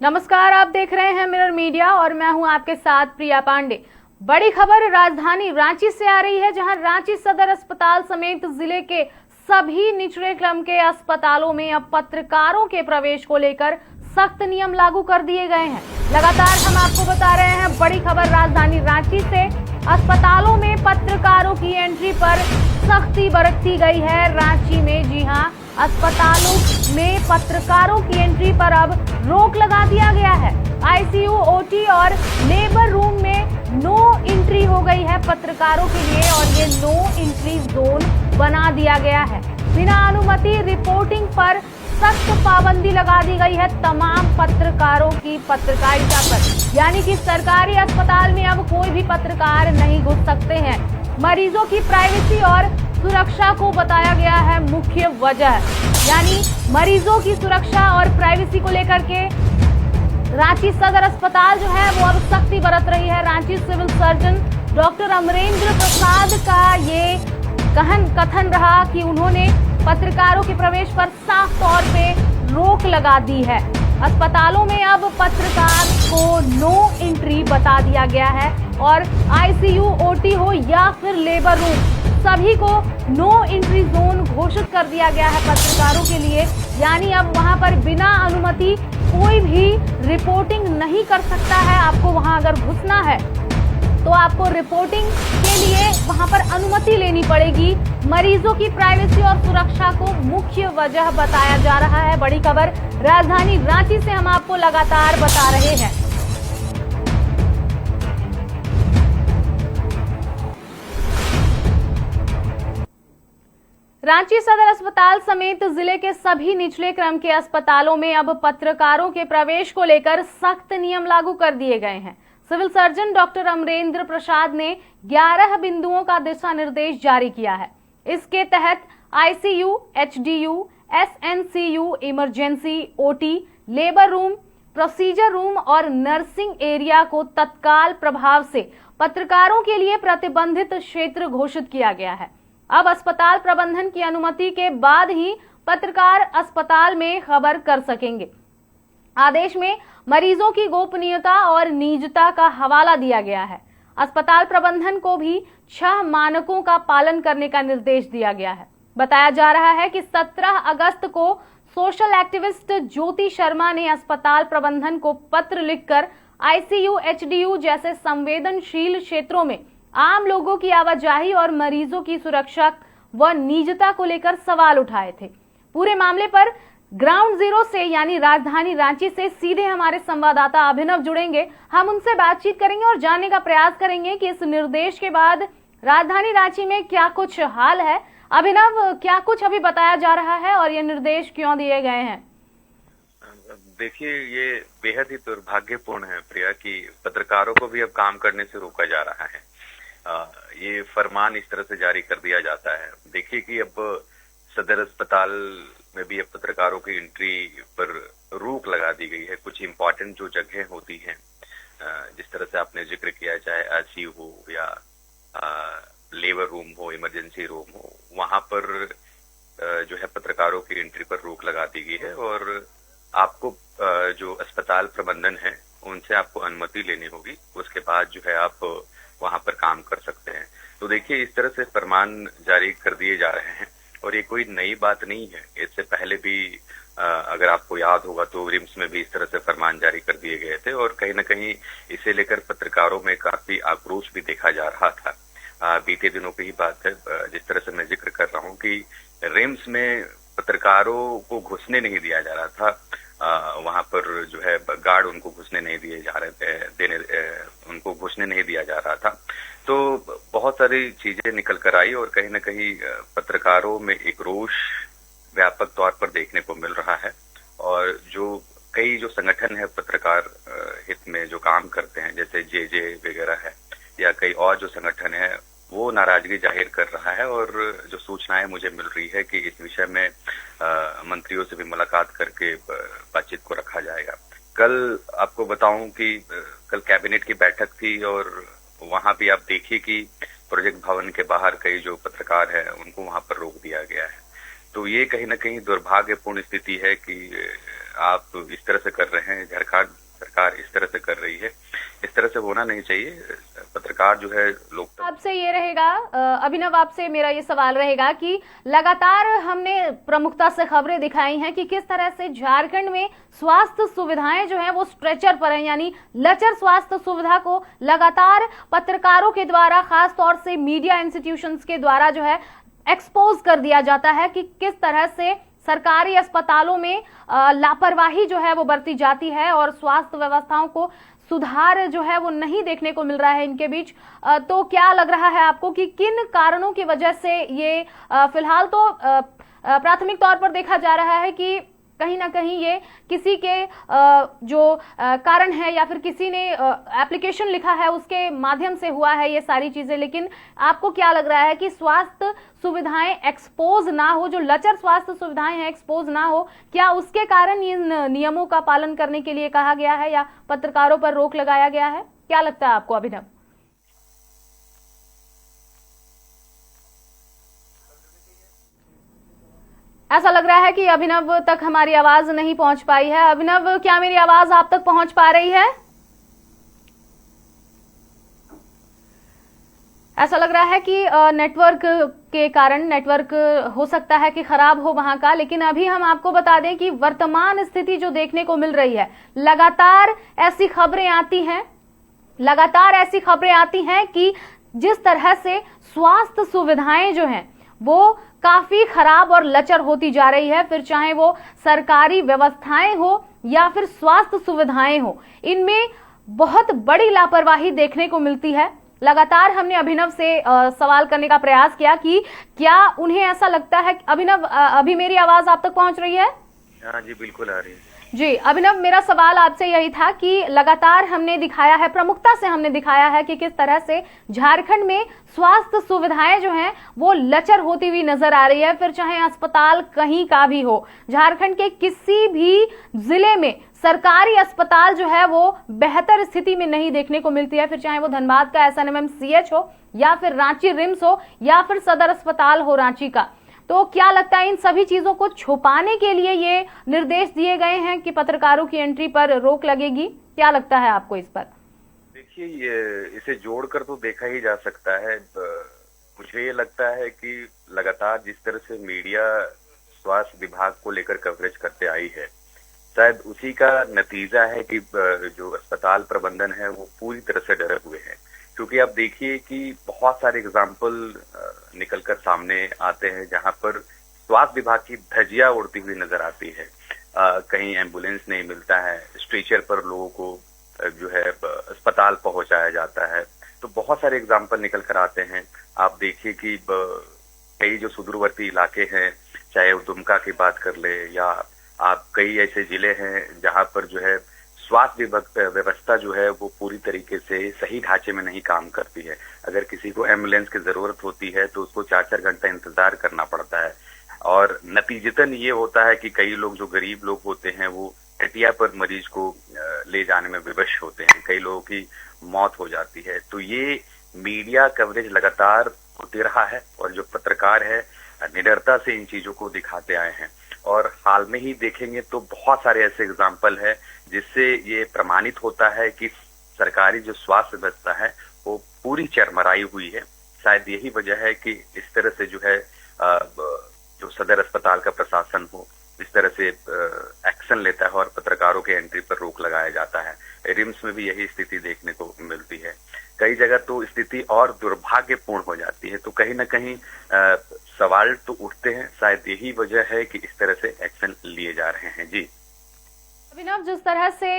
नमस्कार, आप देख रहे हैं मिरर मीडिया और मैं हूं आपके साथ प्रिया पांडे। बड़ी खबर राजधानी रांची से आ रही है, जहां रांची सदर अस्पताल समेत जिले के सभी निचले क्रम के अस्पतालों में अब पत्रकारों के प्रवेश को लेकर सख्त नियम लागू कर दिए गए हैं। लगातार हम आपको बता रहे हैं बड़ी खबर राजधानी रांची से। अस्पतालों में पत्रकारों की एंट्री पर सख्ती बरती गई है रांची में। जी हां, अस्पतालों में पत्रकारों की एंट्री पर अब रोक लगा दिया गया है। आईसीयू, ओटी और लेबर रूम में नो एंट्री हो गई है पत्रकारों के लिए और ये नो एंट्री जोन बना दिया गया है। बिना अनुमति रिपोर्टिंग पर सख्त पाबंदी लगा दी गई है तमाम पत्रकारों की पत्रकारिता पर, यानी कि सरकारी अस्पताल में अब कोई भी पत्रकार नहीं घुस सकते हैं। मरीजों की प्राइवेसी और सुरक्षा को बताया गया है मुख्य वजह, यानी मरीजों की सुरक्षा और प्राइवेसी को लेकर के रांची सदर अस्पताल जो है वो अब सख्ती बरत रही है। Ranchi civil surgeon doctor Amrendra Prasad का ये कथन रहा कि उन्होंने पत्रकारों के प्रवेश पर साफ तौर पे रोक लगा दी है। अस्पतालों में अब पत्रकार को नो एंट्री बता दिया गया है और आईसीयू, ओटी हो या फिर लेबर रूम, सभी को नो एंट्री जोन घोषित कर दिया गया है पत्रकारों के लिए। यानी अब वहां पर बिना अनुमति कोई भी रिपोर्टिंग नहीं कर सकता है। आपको वहां अगर घुसना है तो आपको रिपोर्टिंग के लिए वहां पर अनुमति लेनी पड़ेगी। मरीजों की प्राइवेसी और सुरक्षा को मुख्य वजह बताया जा रहा है। बड़ी खबर राजधानी रांची से हम आपको लगातार बता रहे हैं। रांची सदर अस्पताल समेत जिले के सभी निचले क्रम के अस्पतालों में अब पत्रकारों के प्रवेश को लेकर सख्त नियम लागू कर दिए गए हैं। सिविल सर्जन डॉक्टर अमरेंद्र प्रसाद ने 11 बिंदुओं का दिशा निर्देश जारी किया है। इसके तहत ICU, HDU, SNCU, emergency, OT, labour room, procedure room और नर्सिंग एरिया को तत्काल प्रभाव से पत्रकारों के लिए प्रतिबंधित क्षेत्र घोषित किया गया है। अब अस्पताल प्रबंधन की अनुमति के बाद ही पत्रकार अस्पताल में खबर कर सकेंगे। आदेश में मरीजों की गोपनीयता और निजता का हवाला दिया गया है। अस्पताल प्रबंधन को भी 6 मानकों का पालन करने का निर्देश दिया गया है। बताया जा रहा है कि 17 अगस्त को सोशल एक्टिविस्ट ज्योति शर्मा ने अस्पताल प्रबंधन को पत्र लिखकर आईसीयू, एचडीयू जैसे संवेदनशील क्षेत्रों में आम लोगों की आवाजाही और मरीजों की सुरक्षा व निजता को लेकर सवाल उठाए थे। पूरे मामले पर ग्राउंड जीरो से यानी राजधानी रांची से सीधे हमारे संवाददाता अभिनव जुड़ेंगे। हम उनसे बातचीत करेंगे और जानने का प्रयास करेंगे कि इस निर्देश के बाद राजधानी रांची में क्या कुछ हाल है। अभिनव, क्या कुछ अभी बताया जा रहा है और ये निर्देश क्यों दिए गए हैं? देखिए, ये बेहद ही दुर्भाग्यपूर्ण है प्रिया कि पत्रकारों को भी अब काम करने से रोका जा रहा है। ये फरमान इस तरह से जारी कर दिया जाता है। देखिए कि अब सदर अस्पताल में भी अब पत्रकारों की एंट्री पर रोक लगा दी गई है। कुछ इम्पोर्टेंट जो जगह होती हैं, जिस तरह से आपने जिक्र किया, चाहे आईसीयू हो या लेबर रूम हो, इमरजेंसी रूम हो, वहां पर जो है पत्रकारों की एंट्री पर रोक लगा दी गई है और आपको जो अस्पताल प्रबंधन है उनसे आपको अनुमति लेनी होगी। उसके बाद जो है आप वहां पर काम कर सकते हैं। तो देखिए, इस तरह से फरमान जारी कर दिए जा रहे हैं और ये कोई नई बात नहीं है। इससे पहले भी अगर आपको याद होगा तो रिम्स में भी इस तरह से फरमान जारी कर दिए गए थे और कहीं न कहीं इसे लेकर पत्रकारों में काफी आक्रोश भी देखा जा रहा था। बीते दिनों की ही बात है, जिस तरह से मैं जिक्र कर रहा हूँ कि रिम्स में पत्रकारों को घुसने नहीं दिया जा रहा था। वहां पर जो है गार्ड उनको घुसने नहीं दिए जा रहे थे, उनको घुसने नहीं दिया जा रहा था। तो बहुत सारी चीजें निकल कर आई और कहीं न कहीं पत्रकारों में एक रोष व्यापक तौर पर देखने को मिल रहा है और कई जो संगठन है पत्रकार हित में जो काम करते हैं, जैसे जे वगैरह है या कई और जो संगठन है, वो नाराजगी जाहिर कर रहा है और जो सूचनाएं मुझे मिल रही है कि इस विषय में मंत्रियों से भी मुलाकात करके बातचीत को रखा जाएगा। कल आपको बताऊं कि कल कैबिनेट की बैठक थी और वहां भी आप देखिए कि प्रोजेक्ट भवन के बाहर कई जो पत्रकार हैं उनको वहां पर रोक दिया गया है। तो ये कहीं ना कहीं दुर्भाग्यपूर्ण स्थिति है कि आप इस तरह से कर रहे हैं, झारखंड सरकार इस तरह से कर रही है, इस तरह से होना नहीं चाहिए। पत्रकार जो है लोकतंत्र। आपसे ये रहेगा अभिनव, आपसे मेरा ये सवाल रहेगा कि लगातार हमने प्रमुखता से खबरें दिखाई हैं कि किस तरह से झारखंड में स्वास्थ्य सुविधाएं जो हैं वो स्ट्रेचर पर हैं, यानी लचर स्वास्थ्य सुविधा को लगातार पत्रकारों के द्वारा, खास तौर से मीडिया इंस्टीट्यूशंस के द्वारा जो है एक्सपोज कर दिया जाता है कि किस तरह से सरकारी अस्पतालों में लापरवाही जो है वो बरती जाती है और स्वास्थ्य व्यवस्थाओं को सुधार जो है वो नहीं देखने को मिल रहा है इनके बीच। तो क्या लग रहा है आपको कि किन कारणों की वजह से ये फिलहाल तो प्राथमिक तौर पर देखा जा रहा है कि कहीं ना कहीं ये किसी के जो कारण है या फिर किसी ने एप्लीकेशन लिखा है उसके माध्यम से हुआ है ये सारी चीजें, लेकिन आपको क्या लग रहा है कि स्वास्थ्य सुविधाएं एक्सपोज ना हो, जो लचर स्वास्थ्य सुविधाएं हैं एक्सपोज ना हो, क्या उसके कारण इन नियमों का पालन करने के लिए कहा गया है या पत्रकारों पर रोक लगाया गया है? क्या लगता है आपको अभिनव? ऐसा लग रहा है कि अभिनव तक हमारी आवाज नहीं पहुंच पाई है। अभिनव, क्या मेरी आवाज आप तक पहुंच पा रही है? ऐसा लग रहा है कि नेटवर्क के कारण, नेटवर्क हो सकता है कि खराब हो वहां का, लेकिन अभी हम आपको बता दें कि वर्तमान स्थिति जो देखने को मिल रही है, लगातार ऐसी खबरें आती हैं कि जिस तरह से स्वास्थ्य सुविधाएं जो हैं वो काफी खराब और लचर होती जा रही है, फिर चाहे वो सरकारी व्यवस्थाएं हो या फिर स्वास्थ्य सुविधाएं हो, इनमें बहुत बड़ी लापरवाही देखने को मिलती है। लगातार हमने अभिनव से सवाल करने का प्रयास किया कि क्या उन्हें ऐसा लगता है। अभिनव, अभी मेरी आवाज आप तक पहुंच रही है? हाँ जी, बिल्कुल आ रही है जी। अभिनव, मेरा सवाल आपसे यही था कि लगातार हमने दिखाया है, प्रमुखता से हमने दिखाया है कि किस तरह से झारखंड में स्वास्थ्य सुविधाएं जो हैं वो लचर होती हुई नजर आ रही है, फिर चाहे अस्पताल कहीं का भी हो। झारखंड के किसी भी जिले में सरकारी अस्पताल जो है वो बेहतर स्थिति में नहीं देखने को मिलती है, फिर चाहे वो धनबाद का SNMMCH हो या फिर रांची रिम्स हो या फिर सदर अस्पताल हो रांची का। तो क्या लगता है इन सभी चीजों को छुपाने के लिए ये निर्देश दिए गए हैं कि पत्रकारों की एंट्री पर रोक लगेगी? क्या लगता है आपको इस पर? देखिए, इसे जोड़कर तो देखा ही जा सकता है। मुझे ये लगता है कि लगातार जिस तरह से मीडिया स्वास्थ्य विभाग को लेकर कवरेज करते आई है, शायद उसी का नतीजा है कि जो अस्पताल प्रबंधन है वो पूरी तरह से डरे हुए हैं। क्योंकि आप देखिए कि बहुत सारे एग्जाम्पल निकलकर सामने आते हैं जहां पर स्वास्थ्य विभाग की धज्जियां उड़ती हुई नजर आती है। कहीं एम्बुलेंस नहीं मिलता है, स्ट्रेचर पर लोगों को जो है अस्पताल पहुंचाया जाता है। तो बहुत सारे एग्जाम्पल निकल कर आते हैं। आप देखिए कि कई जो सुदूरवर्ती इलाके हैं, चाहे वो दुमका की बात कर ले या आप कई ऐसे जिले हैं जहां पर जो है स्वास्थ्य व्यवस्था जो है वो पूरी तरीके से सही ढांचे में नहीं काम करती है। अगर किसी को एम्बुलेंस की जरूरत होती है तो उसको 4-4 घंटा इंतजार करना पड़ता है और नतीजतन ये होता है कि कई लोग, जो गरीब लोग होते हैं, वो खटिया पर मरीज को ले जाने में विवश होते हैं, कई लोगों की मौत हो जाती है। तो ये मीडिया कवरेज लगातार होते रहा है और जो पत्रकार है निडरता से इन चीजों को दिखाते आए हैं। और हाल में ही देखेंगे तो बहुत सारे ऐसे एग्जाम्पल है जिससे ये प्रमाणित होता है कि सरकारी जो स्वास्थ्य व्यवस्था है वो पूरी चरमराई हुई है। शायद यही वजह है कि इस तरह से जो है जो सदर अस्पताल का प्रशासन हो इस तरह से एक्शन लेता है और पत्रकारों के एंट्री पर रोक लगाया जाता है। रिम्स में भी यही स्थिति देखने को मिलती है। कई जगह तो स्थिति और दुर्भाग्यपूर्ण हो जाती है। तो कहीं ना कहीं सवाल तो उठते हैं। शायद यही वजह है कि इस तरह से एक्शन लिए जा रहे हैं। जी अभिनव, जिस तरह से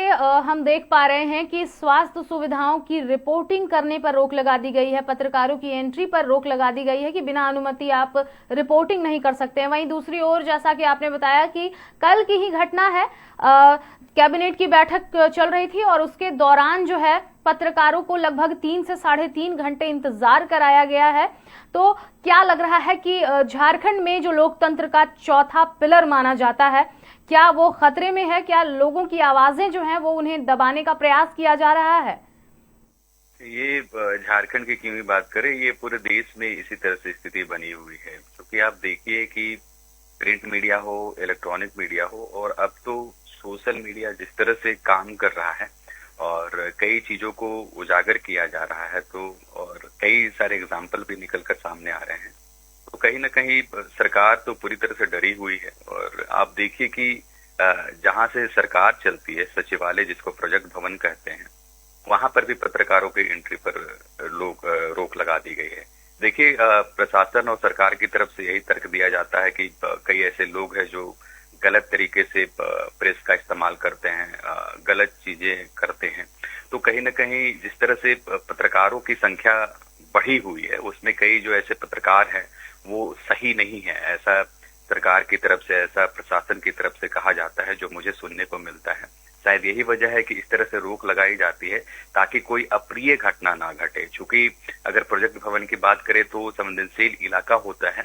हम देख पा रहे हैं कि स्वास्थ्य सुविधाओं की रिपोर्टिंग करने पर रोक लगा दी गई है, पत्रकारों की एंट्री पर रोक लगा दी गई है कि बिना अनुमति आप रिपोर्टिंग नहीं कर सकते हैं। वहीं दूसरी ओर, जैसा कि आपने बताया कि कल की ही घटना है, कैबिनेट की बैठक चल रही थी और उसके दौरान जो है पत्रकारों को लगभग 3 से 3.5 घंटे इंतजार कराया गया है। तो क्या लग रहा है कि झारखंड में जो लोकतंत्र का चौथा पिलर माना जाता है, क्या वो खतरे में है? क्या लोगों की आवाजें जो हैं वो उन्हें दबाने का प्रयास किया जा रहा है? ये झारखंड की क्यों ही बात करें, ये पूरे देश में इसी तरह से स्थिति बनी हुई है। क्योंकि आप देखिए कि प्रिंट मीडिया हो, इलेक्ट्रॉनिक मीडिया हो, और अब तो सोशल मीडिया जिस तरह से काम कर रहा है और कई चीजों को उजागर किया जा रहा है, तो और कई सारे एग्जाम्पल भी निकल कर सामने आ रहे हैं, तो कहीं ना कहीं सरकार तो पूरी तरह से डरी हुई है। और आप देखिए कि जहां से सरकार चलती है, सचिवालय जिसको प्रोजेक्ट भवन कहते हैं, वहां पर भी पत्रकारों की एंट्री पर रोक लगा दी गई है। देखिए, प्रशासन और सरकार की तरफ से यही तर्क दिया जाता है कि कई ऐसे लोग हैं जो गलत तरीके से प्रेस का इस्तेमाल करते हैं, गलत चीजें करते हैं। तो कहीं न कहीं जिस तरह से पत्रकारों की संख्या बढ़ी हुई है, उसमें कई जो ऐसे पत्रकार हैं वो सही नहीं है, ऐसा सरकार की तरफ से, ऐसा प्रशासन की तरफ से कहा जाता है, जो मुझे सुनने को मिलता है। शायद यही वजह है कि इस तरह से रोक लगाई जाती है ताकि कोई अप्रिय घटना ना घटे। चूंकि अगर प्रोजेक्ट भवन की बात करें तो संवेदनशील इलाका होता है,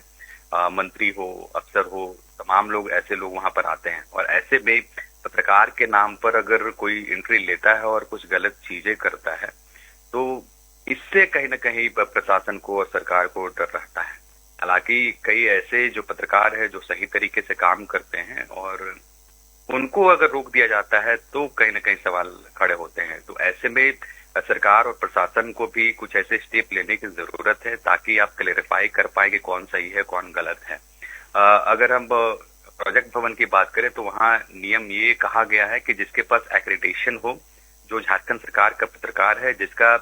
मंत्री हो, अफसर हो, तमाम लोग, ऐसे लोग वहां पर आते हैं, और ऐसे में पत्रकार के नाम पर अगर कोई एंट्री लेता है और कुछ गलत चीजें करता है, तो इससे कहीं न कहीं प्रशासन को और सरकार को डर रहता है। हालांकि कई ऐसे जो पत्रकार हैं जो सही तरीके से काम करते हैं, और उनको अगर रोक दिया जाता है तो कहीं न कहीं सवाल खड़े होते हैं। तो ऐसे में सरकार और प्रशासन को भी कुछ ऐसे स्टेप लेने की जरूरत है ताकि आप क्लेरिफाई कर पाए कि कौन सही है, कौन गलत है। अगर हम प्रोजेक्ट भवन की बात करें तो वहाँ नियम ये कहा गया है कि जिसके पास एक्रेडिटेशन हो, जो झारखंड सरकार का पत्रकार है, जिसका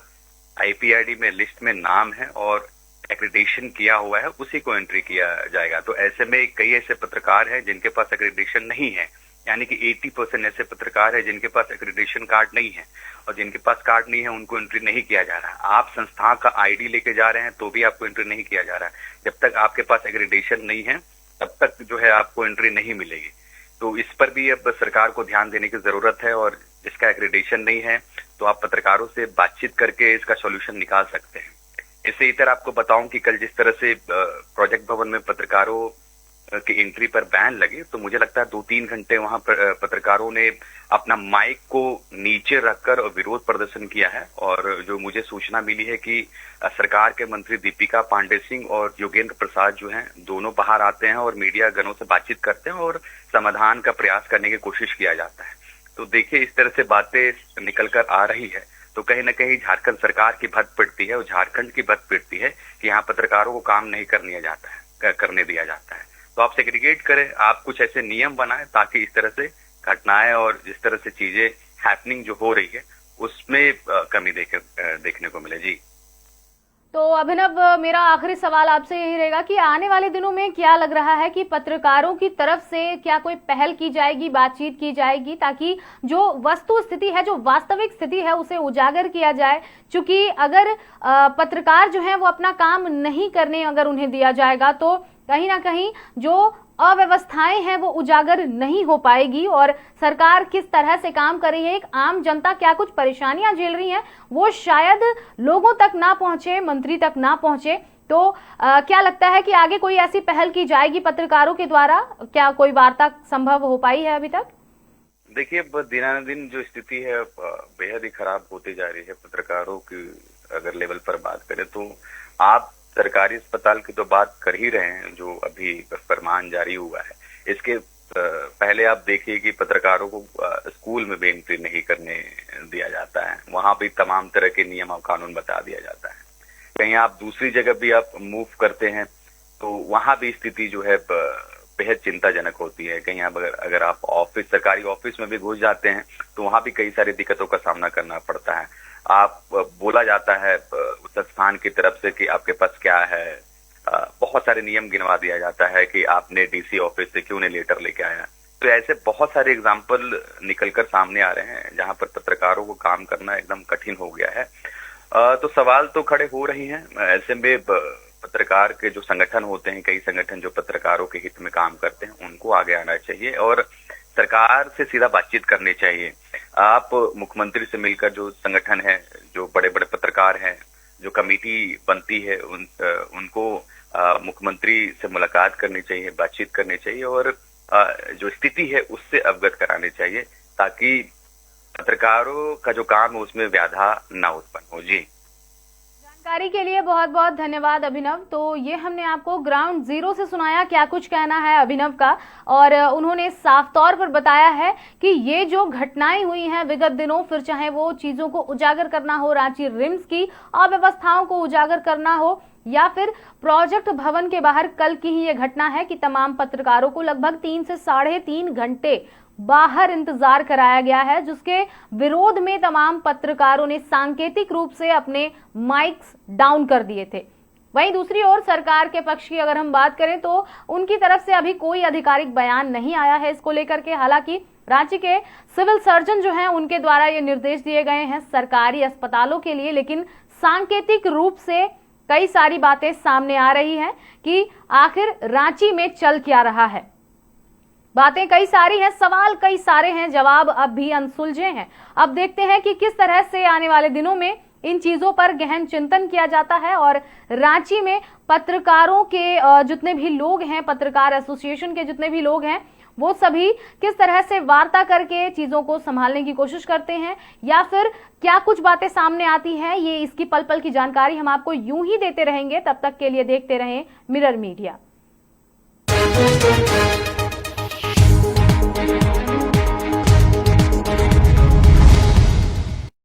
IPID में लिस्ट में नाम है और एक्रेडिटेशन किया हुआ है, उसी को एंट्री किया जाएगा। तो ऐसे में कई ऐसे पत्रकार हैं जिनके पास एक्रेडिटेशन नहीं है, यानी कि 80% ऐसे पत्रकार है जिनके पास एक्रेडिटेशन कार्ड नहीं है, और जिनके पास कार्ड नहीं है उनको एंट्री नहीं किया जा रहा है। आप संस्था का ID लेके जा रहे हैं तो भी आपको एंट्री नहीं किया जा रहा है। जब तक आपके पास एक्रेडिटेशन नहीं है तब तक जो है आपको एंट्री नहीं मिलेगी। तो इस पर भी अब सरकार को ध्यान देने की जरूरत है, और जिसका एक्रेडिटेशन नहीं है तो आप पत्रकारों से बातचीत करके इसका सोल्यूशन निकाल सकते हैं। इससे इधर आपको बताऊं कि कल जिस तरह से प्रोजेक्ट भवन में पत्रकारों की एंट्री पर बैन लगे, तो मुझे लगता है 2-3 घंटे वहां पर पत्रकारों ने अपना माइक को नीचे रखकर और विरोध प्रदर्शन किया है। और जो मुझे सूचना मिली है कि सरकार के मंत्री दीपिका पांडे सिंह और योगेंद्र प्रसाद जो हैं, दोनों बाहर आते हैं और मीडिया गणों से बातचीत करते हैं और समाधान का प्रयास करने की कोशिश किया जाता है। तो देखिए, इस तरह से बातें निकल कर आ रही है तो कहीं न कहीं झारखंड सरकार की भद्द पिटती है और झारखंड की भद्द पिटती है कि यहाँ पत्रकारों को काम नहीं करने दिया जाता है। तो आप सेग्रीगेट करें, आप कुछ ऐसे नियम बनाएं ताकि इस तरह से घटनाएं और जिस तरह से चीजें हैपनिंग जो हो रही है उसमें कमी देखने को मिले। जी तो अभिनव, मेरा आखिरी सवाल आपसे यही रहेगा कि आने वाले दिनों में क्या लग रहा है कि पत्रकारों की तरफ से क्या कोई पहल की जाएगी, बातचीत की जाएगी, ताकि जो वस्तु स्थिति है, जो वास्तविक स्थिति है, उसे उजागर किया जाए। क्योंकि अगर पत्रकार जो है वो अपना काम नहीं करने अगर उन्हें दिया जाएगा तो कहीं ना कहीं जो अव्यवस्थाएं हैं वो उजागर नहीं हो पाएगी, और सरकार किस तरह से काम कर रही है, एक आम जनता क्या कुछ परेशानियां झेल रही हैं, वो शायद लोगों तक ना पहुंचे, मंत्री तक ना पहुंचे। तो क्या लगता है कि आगे कोई ऐसी पहल की जाएगी पत्रकारों के द्वारा? क्या कोई वार्ता संभव हो पाई है अभी तक? देखिए, दिनानुदिन जो स्थिति है बेहद ही खराब होती जा रही है। पत्रकारों की अगर लेवल पर बात करें तो आप सरकारी अस्पताल की तो बात कर ही रहे हैं, जो अभी फरमान जारी हुआ है। इसके पहले आप देखिए कि पत्रकारों को स्कूल में भी एंट्री नहीं करने दिया जाता है, वहां भी तमाम तरह के नियम और कानून बता दिया जाता है। कहीं आप दूसरी जगह भी आप मूव करते हैं तो वहां भी स्थिति जो है बेहद चिंताजनक होती है। कहीं आप अगर आप सरकारी ऑफिस में भी घुस जाते हैं तो वहां भी कई सारी दिक्कतों का सामना करना पड़ता है। आप बोला जाता है उस संस्थान की तरफ से कि आपके पास क्या है, बहुत सारे नियम गिनवा दिया जाता है कि आपने DC ऑफिस से क्यों नहीं लेटर लेके आया। तो ऐसे बहुत सारे एग्जाम्पल निकलकर सामने आ रहे हैं जहां पर पत्रकारों को काम करना एकदम कठिन हो गया है। तो सवाल तो खड़े हो रही हैं। ऐसे में पत्रकार के जो संगठन होते हैं, कई संगठन जो पत्रकारों के हित में काम करते हैं, उनको आगे आना चाहिए और सरकार से सीधा बातचीत करनी चाहिए। आप मुख्यमंत्री से मिलकर, जो संगठन है, जो बड़े बड़े पत्रकार हैं, जो कमेटी बनती है, उनको मुख्यमंत्री से मुलाकात करनी चाहिए, बातचीत करनी चाहिए और जो स्थिति है उससे अवगत करानी चाहिए ताकि पत्रकारों का जो काम है उसमें व्याधा ना उत्पन्न हो। जी जानकारी के लिए बहुत बहुत धन्यवाद अभिनव। तो ये हमने आपको ग्राउंड जीरो से सुनाया क्या कुछ कहना है अभिनव का, और उन्होंने साफ तौर पर बताया है कि ये जो घटनाएं हुई हैं विगत दिनों, फिर चाहे वो चीजों को उजागर करना हो, रांची रिम्स की अव्यवस्थाओं को उजागर करना हो, या फिर प्रोजेक्ट भवन के बाहर कल की ही ये घटना है कि तमाम पत्रकारों को लगभग 3 से 3.5 घंटे बाहर इंतजार कराया गया है, जिसके विरोध में तमाम पत्रकारों ने सांकेतिक रूप से अपने माइक्स डाउन कर दिए थे। वहीं दूसरी ओर सरकार के पक्ष की अगर हम बात करें तो उनकी तरफ से अभी कोई आधिकारिक बयान नहीं आया है इसको लेकर के। हालांकि रांची के सिविल सर्जन जो हैं उनके द्वारा ये निर्देश दिए गए हैं सरकारी अस्पतालों के लिए, लेकिन सांकेतिक रूप से कई सारी बातें सामने आ रही हैं कि आखिर रांची में चल क्या रहा है। बातें कई सारी हैं, सवाल कई सारे हैं, जवाब अब भी अनसुलझे हैं। अब देखते हैं कि किस तरह से आने वाले दिनों में इन चीजों पर गहन चिंतन किया जाता है और रांची में पत्रकारों के जितने भी लोग हैं, पत्रकार एसोसिएशन के जितने भी लोग हैं, वो सभी किस तरह से वार्ता करके चीजों को संभालने की कोशिश करते हैं, या फिर क्या कुछ बातें सामने आती हैं, ये इसकी पल पल की जानकारी हम आपको यूं ही देते रहेंगे। तब तक के लिए देखते रहें मिरर मीडिया।